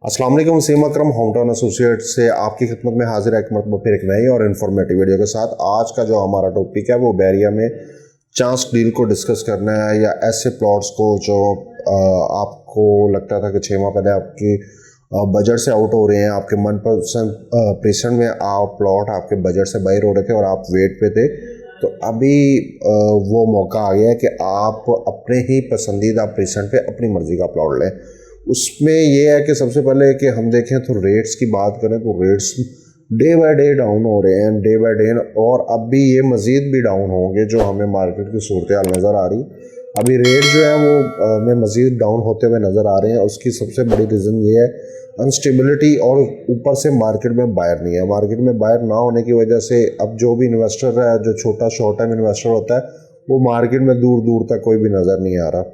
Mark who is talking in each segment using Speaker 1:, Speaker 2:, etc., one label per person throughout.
Speaker 1: अस्सलाम वालेकुम। वसीम अकरम home town associate से आपकी खिदमत में हाजिर है एक मरतबा फिर एक नई और इन्फॉर्मेटिव वीडियो के साथ। आज का जो हमारा टॉपिक है वो बैरिया में चांस डील को डिस्कस करना है, या ऐसे प्लॉट्स को जो आपको लगता था कि 6 माह पहले आपकी बजट से आउट हो रहे हैं, आपके मनपसंद प्रेसेंट में आप प्लॉट आपके बजट से बाहर हो रहे थे और आप वेट पे थे, तो अभी वो मौका आ गया है कि आप अपने ही पसंदीदा प्रेसेंट पे अपनी मर्ज़ी का प्लॉट लें। उसमें ये है कि सबसे पहले कि हम देखें तो रेट्स की बात करें तो rates day by day down हो रहे हैं, डे बाय डे, और अब भी ये मज़ीद भी डाउन होंगे जो हमें मार्केट की सूरत हाल नज़र आ रही। अभी रेट जो है वो हमें मज़ीद डाउन होते हुए नज़र आ रहे हैं। उसकी सबसे बड़ी रीज़न ये है अनस्टेबिलिटी, और ऊपर से मार्केट में बायर नहीं है। मार्केट में बायर ना होने की वजह से अब जो भी इन्वेस्टर है, जो छोटा शॉर्ट टाइम इन्वेस्टर होता है, वो मार्केट में दूर दूर तक कोई भी नज़र नहीं आ रहा।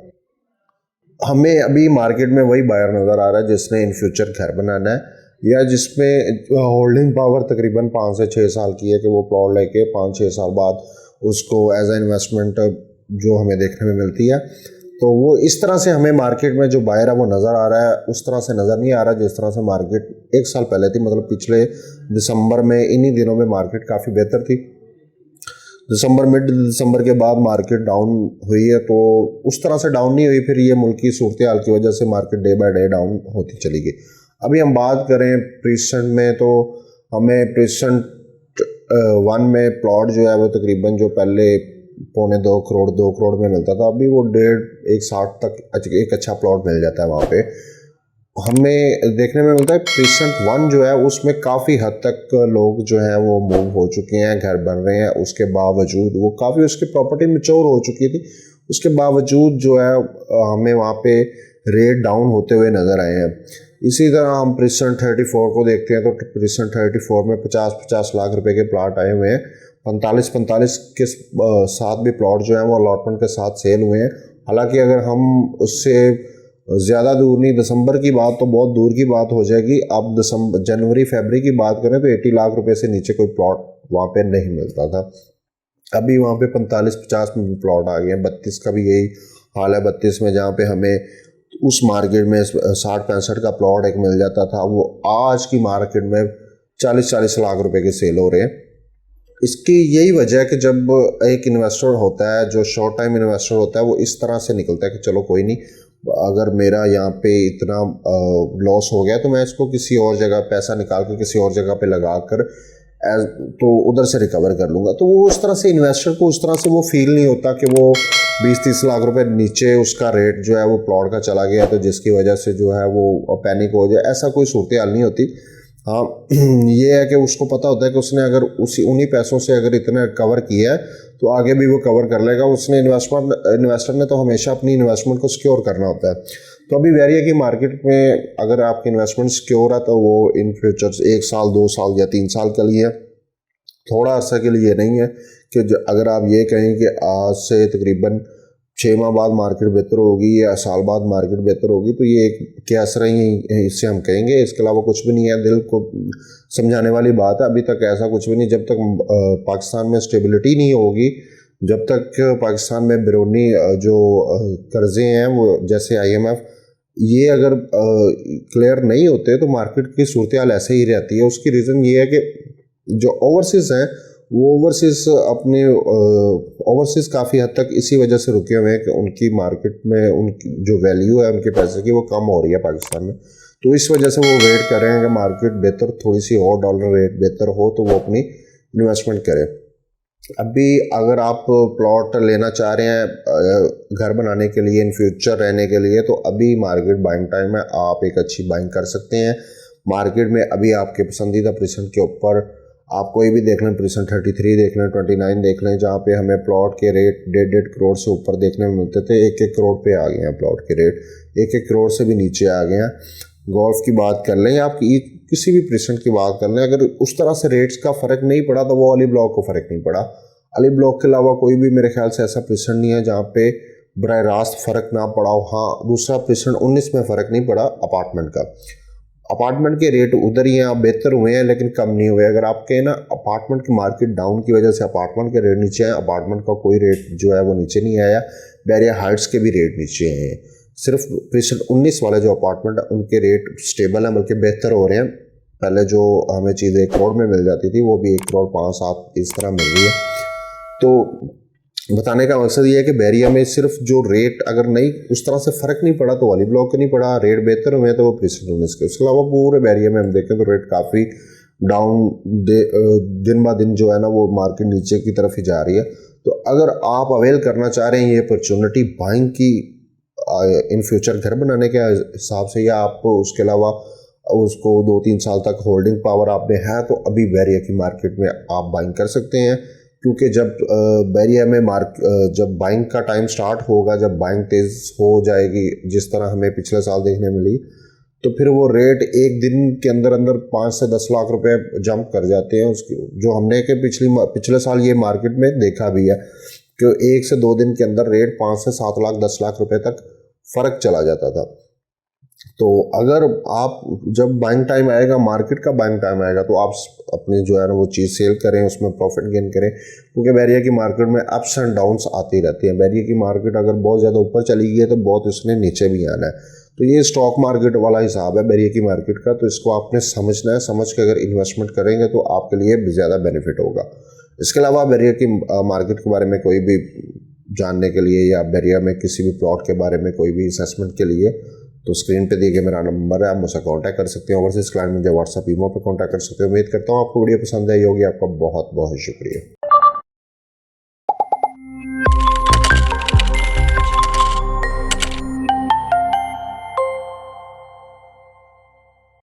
Speaker 1: हमें अभी मार्केट में वही बायर नज़र आ रहा है जिसने इन फ्यूचर घर बनाना है, या जिसमें होल्डिंग पावर तकरीबन 5 से 6 साल की है, कि वो प्लॉट लेके 5-6 साल बाद उसको एज ए इन्वेस्टमेंट जो हमें देखने में मिलती है। तो वो इस तरह से हमें मार्केट में जो बायर है वो नज़र आ रहा है, उस तरह से नज़र नहीं आ रहा जिस तरह से मार्केट 1 साल पहले थी। मतलब पिछले दिसंबर में, इन्हीं दिनों में मार्केट काफ़ी बेहतर थी। मिड दिसंबर के बाद मार्केट डाउन हुई है, तो उस तरह से डाउन नहीं हुई, फिर ये मुल्क की सूरत हाल की वजह से market day by day down होती चली गई। अभी हम बात करें प्रीसेंट में, तो हमें प्रीसेंट 1 में प्लॉट जो है वो तकरीबन जो पहले 2.25 करोड़ में मिलता था, अभी वो 1.60 तक एक अच्छा प्लॉट मिल जाता है। वहाँ पे हमें देखने में मिलता है प्रीसेंट 1 जो है उसमें काफ़ी हद तक लोग जो हैं वो मूव हो चुके हैं, घर बन रहे हैं। उसके बावजूद वो काफ़ी उसकी प्रॉपर्टी मैच्योर हो चुकी थी, उसके बावजूद जो है हमें वहाँ पे रेट डाउन होते हुए नज़र आए हैं। इसी तरह हम प्रीसेंट 34 को देखते हैं, तो प्रीसेंट 34 में 50-50 लाख रुपए के प्लाट आए हुए हैं। 45-45 के साथ भी प्लॉट जो है वो अलॉटमेंट के साथ सेल हुए हैं। हालांकि अगर हम उससे ज़्यादा दूर नहीं, दिसंबर की बात तो बहुत दूर की बात हो जाएगी, अब जनवरी फरवरी की बात करें तो 80 लाख रुपए से नीचे कोई प्लॉट वहाँ पे नहीं मिलता था। अभी वहाँ पे 45-50 में भी प्लॉट आ गए हैं। 32 का भी यही हाल है। 32 में जहाँ पे हमें उस मार्केट में 60-65 का प्लॉट एक मिल जाता था, वो आज की मार्केट में 40-40 लाख रुपए के सेल हो रहे हैं। इसकी यही वजह है कि जब एक इन्वेस्टर होता है, जो शॉर्ट टाइम इन्वेस्टर होता है, वो इस तरह से निकलता है कि चलो कोई नहीं, अगर मेरा यहाँ पे इतना लॉस हो गया तो मैं इसको किसी और जगह पैसा निकाल कर किसी और जगह पे लगा कर तो उधर से रिकवर कर लूँगा। तो वो उस तरह से इन्वेस्टर को उस तरह से वो फील नहीं होता कि वो 20-30 लाख रुपए नीचे उसका रेट जो है वो प्लॉट का चला गया, तो जिसकी वजह से जो है वो पैनिक हो जाए, ऐसा कोई सूरत हाल नहीं होती। हाँ, ये है कि उसको पता होता है कि उसने अगर उन्हीं पैसों से अगर इतना कवर किया है तो आगे भी वो कवर कर लेगा। उसने इन्वेस्टर ने तो हमेशा अपनी इन्वेस्टमेंट को सिक्योर करना होता है। तो अभी वेरिया की मार्केट में अगर आपकी इन्वेस्टमेंट सिक्योर है तो वो इन फ्यूचर्स 1 साल 2 साल या 3 साल के लिए, थोड़ा अर्सा के लिए नहीं है कि अगर आप ये कहें कि आज से तकरीबन 6 माह बाद मार्केट बेहतर होगी या साल बाद मार्केट बेहतर होगी, तो ये एक क्या असर ही इससे हम कहेंगे। इसके अलावा कुछ भी नहीं है, दिल को समझाने वाली बात है। अभी तक ऐसा कुछ भी नहीं। जब तक पाकिस्तान में स्टेबिलिटी नहीं होगी, जब तक पाकिस्तान में बैरूनी जो कर्जे हैं वो जैसे IMF ये अगर क्लियर नहीं होते तो मार्केट की सूरत हाल ऐसे ही रहती है। उसकी रीज़न ये है कि जो ओवरसीज़ हैं वो ओवरसीज़ काफ़ी हद तक इसी वजह से रुके हुए हैं कि उनकी मार्केट में उनकी जो वैल्यू है उनके पैसे की वो कम हो रही है पाकिस्तान में। तो इस वजह से वो वेट कर रहे हैं कि मार्केट बेहतर, थोड़ी सी और डॉलर रेट बेहतर हो तो वो अपनी इन्वेस्टमेंट करें। अभी अगर आप प्लॉट लेना चाह रहे हैं घर बनाने के लिए, इन फ्यूचर रहने के लिए, तो अभी मार्केट बाइंग टाइम है। आप एक अच्छी बाइंग कर सकते हैं मार्केट में। अभी आपके पसंदीदा प्रीसेंट के ऊपर आप कोई भी देख लें, प्रीसेंट 33 देख लें, 29 देख लें, जहाँ पे हमें प्लॉट के रेट 1.5 करोड़ से ऊपर देखने में मिलते थे, 1-1 करोड़ पे आ गए हैं प्लॉट के रेट, 1-1 करोड़ से भी नीचे आ गए हैं। गोल्फ की बात कर लें या आप किसी भी प्रीसेंट की बात कर लें, अगर उस तरह से रेट्स का फ़र्क नहीं पड़ा तो वो अली ब्लॉक को फ़र्क नहीं पड़ा। अली ब्लॉक के अलावा कोई भी मेरे ख्याल से ऐसा प्रीसेंट नहीं है जहाँ पे बराह रास्त फ़र्क ना पड़ा हो। हाँ, दूसरा प्रीसेंट 19 में फ़र्क नहीं पड़ा अपार्टमेंट का। अपार्टमेंट के रेट उधर ही हैं, बेहतर हुए हैं लेकिन कम नहीं हुए। अगर आप कहें ना अपार्टमेंट की मार्केट डाउन की वजह से अपार्टमेंट के रेट नीचे हैं, अपार्टमेंट का कोई रेट जो है वो नीचे नहीं आया। बैरिया हाइट्स के भी रेट नीचे हैं। सिर्फ प्रीसेट 19 वाले जो अपार्टमेंट है उनके रेट स्टेबल हैं, बल्कि बेहतर हो रहे हैं। पहले जो हमें चीज़ 1 करोड़ में मिल जाती थी वो भी 1 करोड़ 5-7 इस तरह मिल रही है। तो बताने का मकसद ये है कि बैरिया में सिर्फ जो रेट अगर नहीं उस तरह से फ़र्क नहीं पड़ा तो वाली ब्लॉक नहीं पड़ा, रेट बेहतर हुए तो वो प्रीसेट 19 के। उसके अलावा पूरे बैरिया में हम देखें तो रेट काफ़ी डाउन दिन ब दिन जो है ना वो मार्केट नीचे की तरफ ही जा रही है। तो अगर आप अवेल करना चाह रहे हैं ये अपॉर्चुनिटी बाइंग की इन फ्यूचर घर बनाने के हिसाब से, या आप उसके अलावा उसको 2-3 साल तक होल्डिंग पावर आप में है, तो अभी बैरिया की मार्केट में आप बाइंग कर सकते हैं। क्योंकि जब बैरिया में जब बाइंग का टाइम स्टार्ट होगा, जब बाइंग तेज़ हो जाएगी जिस तरह हमें पिछले साल देखने मिली, तो फिर वो रेट एक दिन के अंदर अंदर 5 से 10 लाख रुपए जंप कर जाते हैं उसकी, जो हमने के पिछले साल ये मार्केट में देखा भी है कि 1 से 2 दिन के अंदर रेट 5 से 7 लाख 10 लाख रुपए तक फ़र्क चला जाता था। तो अगर आप जब बाइंग टाइम आएगा, मार्केट का बाइंग टाइम आएगा, तो आप अपनी जो है ना वो चीज़ सेल करें, उसमें प्रॉफिट गेन करें। क्योंकि बैरिया की मार्केट में अप्स एंड डाउन्स आती रहती हैं। बैरिया की मार्केट अगर बहुत ज़्यादा ऊपर चली गई है तो बहुत इसने नीचे भी आना है। तो ये स्टॉक मार्केट वाला हिसाब है बैरिया की मार्केट का, तो इसको आपने समझना है। समझ के अगर इन्वेस्टमेंट करेंगे तो आपके लिए ज़्यादा बेनिफिट होगा। इसके अलावा बैरिया की मार्केट के बारे में कोई भी जानने के लिए या बैरिया में किसी भी प्लॉट के बारे में कोई भी असेसमेंट के लिए, तो स्क्रीन पे दिए गए मेरा नंबर है, आप मुझसे कांटेक्ट कर सकते हैं। ओवरसीज क्लाइंट मुझे व्हाट्सएप ईमो पे कांटेक्ट कर सकते हैं। उम्मीद करता हूँ आपको वीडियो पसंद आई होगी। आपका बहुत बहुत शुक्रिया।